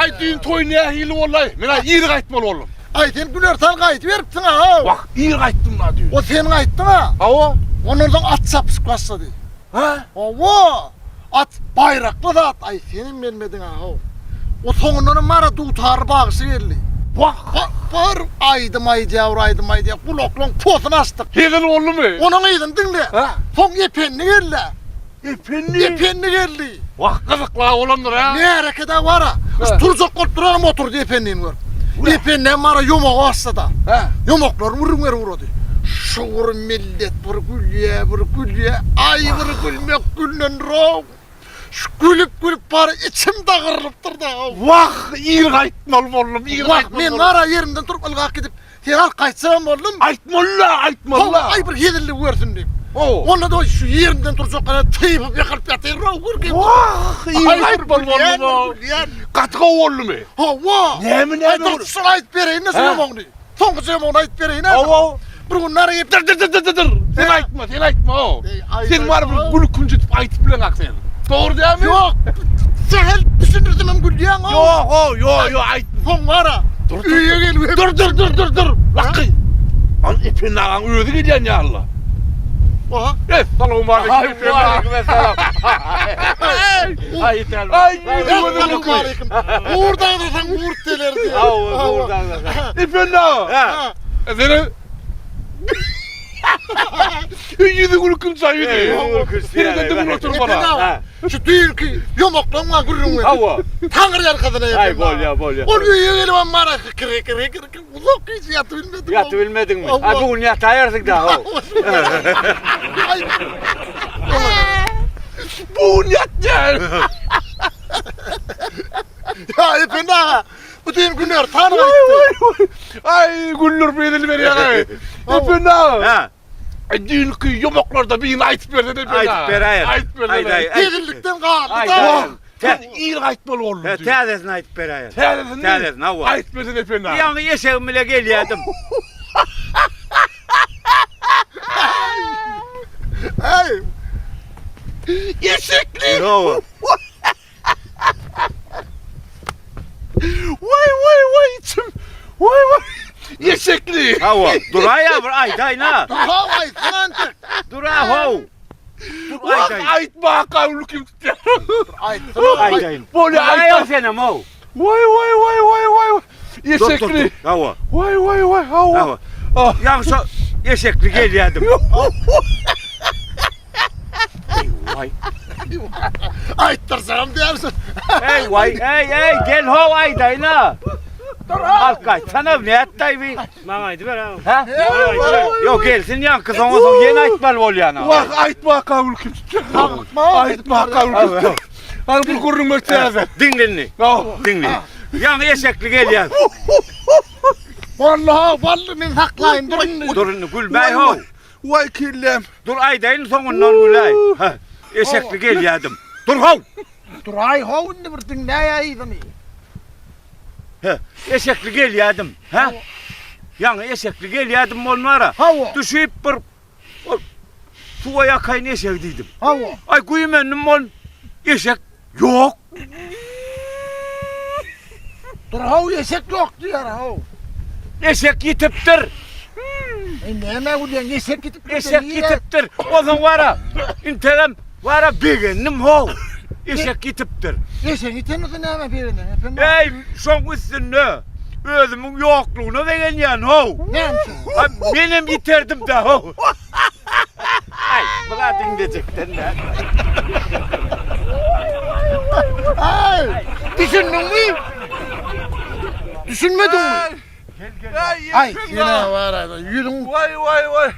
Ay düğün toy ne hili vallahi. Mena iyi kayıtmalı oğlum. Ay sen gülersen kayıt veripsin ha. Bak iyi kayıttım la diyor. O senin kayıttın ha. Ava. Onlardan at sapsık başladı. Ha? Ova. At bayraklı da at. Ay senin vermedin ha. O sonundan mara tutar bağısı verli. Bak. Var aydım aydı yavru aydım aydı ya. Kuloklon potunu astık. Hidin oğlum mu? Onun iydin dinle. Ha? Son yepenli geldi. Efendim. Yepenli geldi. Bak kızıkla oğlumdur ha. Ne harekete var ha? Ha. Turzak koltuğuna motor yepenliğin var. Yepenliğin mara yumok aslı da. Ha. Yumoklar vurun ver vurdu. Şu vur millet vur gülye. Ay vur gülmek güllen rov. Şu gülüp var içim dağırılıptır da. Vah iyi kayıtmalı oğlum. İyi Bak kayıtmalı. men mara yerimden turup ılgak gidip herhal kaçsam oğlum. Aytmalı. Ay bir yedirli versin diyeyim. Oo. Onunla da şu yerimden turacak kadar tıyıp yakalıp yatayım rov gülge. Vah iyi kayıtmalı oğlum. Katka oğlum mu? Hava. Ne Ay dur sana ait vereyim nasıl yumağını. Son kızı yumağını ait vereyim. Ava. Bunlar yiyip Dır. Sen aytma o. Sen var bir gülü kuncutup aytıp bilen ak sen. Doğru değil mi? Yok. Sen düşünürsün hem gülüyen o. Yok aytma. Son var ha. Dur. Üye geliyor. Dur. Lakı. An ipin ağan öldü gidiyen ya Allah. Oha. Selamun aleyküm. Aleykümselam. Ay tel. Selamun aleyküm. Uğurdan da sen uğur telerdi. Buradan da. İpin ağan. Ha. Seni... Yüzü gülüküm sayıydı. Seni de bunu otur bana. Şu düğünkü yumoklanma gülün ver. Hava. Tanrı yer kadına yapayım. Ay bol ya. O üye geliyor mara kır. Uzak hiç yatı bilmedim. Yatı bilmedin mi? Allah. Ay bugün yatayarsın da. Ay. Bu yat gel. Ya efendim ha. Bu düğün günler tanrı gitti. Ay güllür bedeli ver ya. İpin ağan. Ha. Düğünkü yumoklarda bir yine aytıp verdin İpin ağan. Aytıp ver. Aytıp verdin. Yedirlikten kaldı Ay, da. ay. Sen iyi aytmalı oğlum. Teyzesin ayıp beraya. Teyzesin hava. aytıp verdin İpin ağan. Yani yeşeğim bile geliyordum. Ay. Yeşekli. Hava. Vay içim. Vay. Yeşekli. Hava. Dur ay yavru ay dayna. Havay sanantık. Dur ay hov. Dur ay Bak dayna. aytma kavlukum. Ay Ay dayna. Böyle Ay aytma. o senem hov. Vay. Dur. Yeşekli. Hava. Vay. Hava. Hava. Ah. Yani şu yeşekli geliyordum. Vay. Ayttırsam dersin. Hey vay. Hey gel hov ay dayna. Al kaç. Sana ne attay bir. Mamaydı ver abi. Ha? Yok gelsin yan kız ona son yeni aytmal ol yana. Bak aytma kavlukum. Aytma kavlukum. Al bunu kurulmak lazım. Dinginli. Dinginli. Yani yeşekli geliyor. Vallahi men saklayın durun. Durun gülbey hov. Vay kirlem. Dur ay dayın sonundan gülay. Ha. Yeşekli geliyordum. Dur hov. Dur ay hovun ne bir dinle ya idini. Ha. Yeşekli geliyordum. Ha? Yani yeşekli geliyordum onlara. Hava. Düşüp bir suya yakayın yeşekliydim. Hava. Ay kuyumennim on yeşek yok. Dur hav yesek yok diyor hav. Yeşek yitiptir. Ne bu diyen yesek gidip Yeşek yitiptir. O zaman vara. İntelem vara beğendim ho. Yeşek yitiptir. Yesek gitemiyorsun ne ama birine efendim. Ey son üstünde. Özümün yokluğunu beğeniyen ho. Ne yapıyorsun? Ay, benim yitirdim de ho. Ay buna dinleyecektin de. Ay. Düşündün mü? Düşünmedin mi? Gel. Ay yine var ayda yürün. Vay.